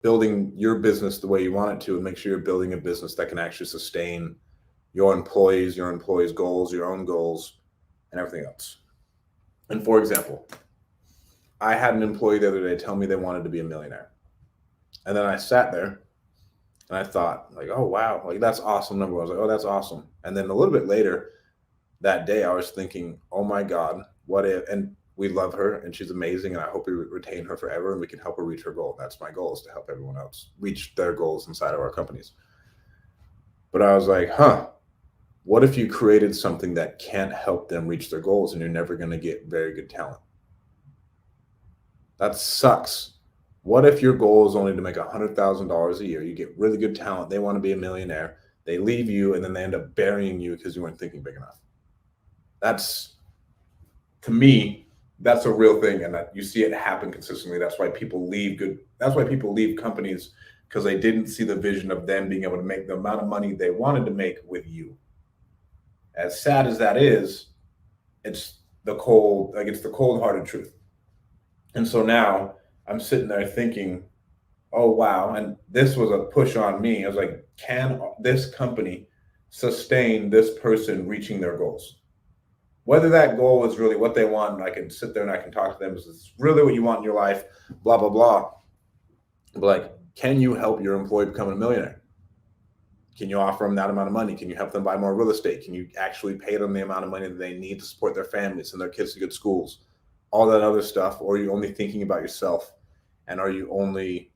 building your business the way you want it to, and make sure you're building a business that can actually sustain your employees' goals, your own goals, and everything else. And for example, I had an employee the other day tell me they wanted to be a millionaire. And then I sat there and I thought, like, oh, wow, like that's awesome. Number one, I was like, oh, that's awesome. And then a little bit later that day, I was thinking, oh my God, what if, and we love her and she's amazing. And I hope we retain her forever and we can help her reach her goal. That's my goal, is to help everyone else reach their goals inside of our companies. But I was like, what if you created something that can't help them reach their goals and you're never going to get very good talent? That sucks. What if your goal is only to make $100,000 a year? You get really good talent. They want to be a millionaire. They leave you and then they end up burying you because you weren't thinking big enough. That's, to me, that's a real thing. And that you see it happen consistently. That's why people leave companies, because they didn't see the vision of them being able to make the amount of money they wanted to make with you. As sad as that is, it's the cold-hearted truth. And so now I'm sitting there thinking, oh, wow. And this was a push on me. I was like, can this company sustain this person reaching their goals? Whether that goal is really what they want, and I can sit there and I can talk to them, is this really what you want in your life? Blah, blah, blah. But like, can you help your employee become a millionaire? Can you offer them that amount of money? Can you help them buy more real estate? Can you actually pay them the amount of money that they need to support their families and their kids to good schools? All that other stuff. Or are you only thinking about yourself? And are you only,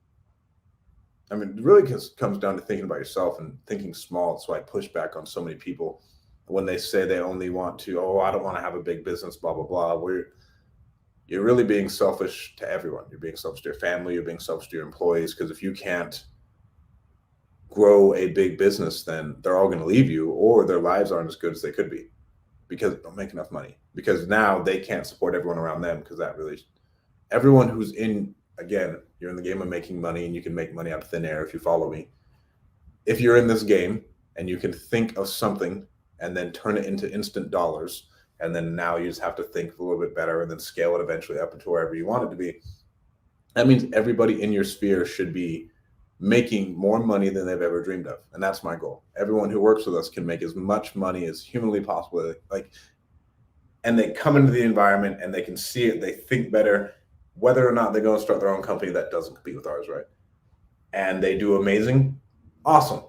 I mean, it really comes down to thinking about yourself and thinking small. That's why I push back on so many people when they say they only want to, oh, I don't want to have a big business, blah, blah, blah. You're really being selfish to everyone. You're being selfish to your family. You're being selfish to your employees. Because if you can't grow a big business, then they're all going to leave you, or their lives aren't as good as they could be because they don't make enough money, because now they can't support everyone around them. Because everyone who's again, you're in the game of making money, and you can make money out of thin air if you follow me. If you're in this game and you can think of something and then turn it into instant dollars, and then now you just have to think a little bit better and then scale it eventually up into wherever you want it to be, that means everybody in your sphere should be making more money than they've ever dreamed of. And that's my goal. Everyone who works with us can make as much money as humanly possible. And they come into the environment and they can see it, they think better, whether or not they're going to start their own company that doesn't compete with ours, right? And they do amazing, awesome.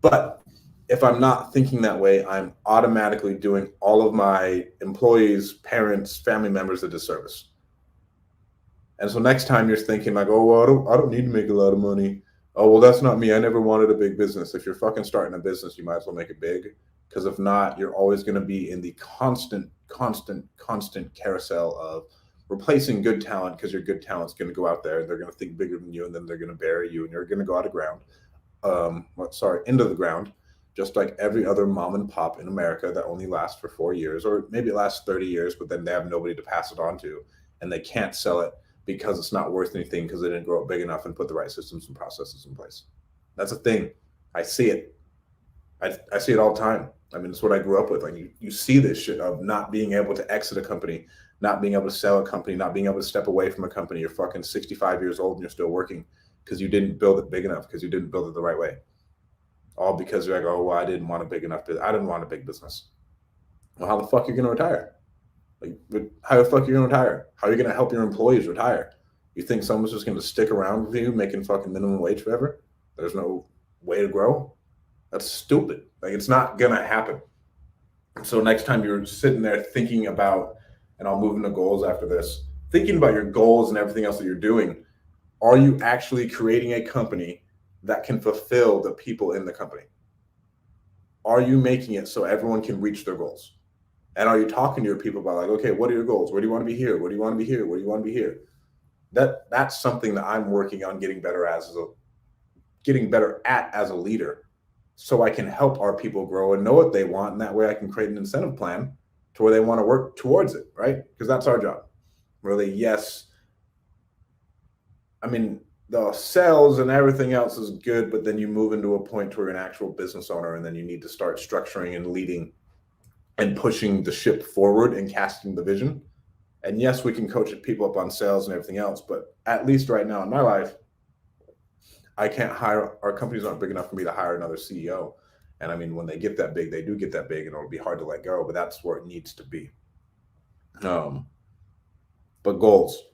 But if I'm not thinking that way, I'm automatically doing all of my employees, parents, family members a disservice. And so next time you're thinking like, oh, well, I don't need to make a lot of money. Oh, well, that's not me. I never wanted a big business. If you're fucking starting a business, you might as well make it big. Because if not, you're always going to be in the constant carousel of replacing good talent, because your good talent's going to go out there and they're going to think bigger than you, and then they're going to bury you and you're going to go out of ground. Into the ground, just like every other mom and pop in America that only lasts for 4 years, or maybe it lasts 30 years, but then they have nobody to pass it on to, and they can't sell it because it's not worth anything because they didn't grow up big enough and put the right systems and processes in place. That's a thing. I see it. I see it all the time. I mean, it's what I grew up with. Like you see this shit of not being able to exit a company, not being able to sell a company, not being able to step away from a company. You're fucking 65 years old and you're still working because you didn't build it big enough, because you didn't build it the right way. All because you're like, oh, well, I didn't want a big business. Well, how the fuck are you going to retire? Like, how the fuck are you going to retire? How are you going to help your employees retire? You think someone's just going to stick around with you making fucking minimum wage forever? There's no way to grow? That's stupid. Like, it's not going to happen. So next time you're sitting there thinking about, and I'll move into goals after this, thinking about your goals and everything else that you're doing, are you actually creating a company that can fulfill the people in the company? Are you making it so everyone can reach their goals? And are you talking to your people about like, okay, what are your goals? Where do you want to be here? Where do you want to be here? Where do you want to be here? That's something that I'm working on getting better at as a leader, so I can help our people grow and know what they want. And that way I can create an incentive plan to where they want to work towards it, right? Because that's our job. Really, yes. I mean, the sales and everything else is good, but then you move into a point where you're an actual business owner, and then you need to start structuring and leading and pushing the ship forward and casting the vision. And yes, we can coach people up on sales and everything else, but at least right now in my life, I can't hire, our companies aren't big enough for me to hire another CEO. And I mean, when they get that big, they do get that big, and it'll be hard to let go, but that's where it needs to be. But goals.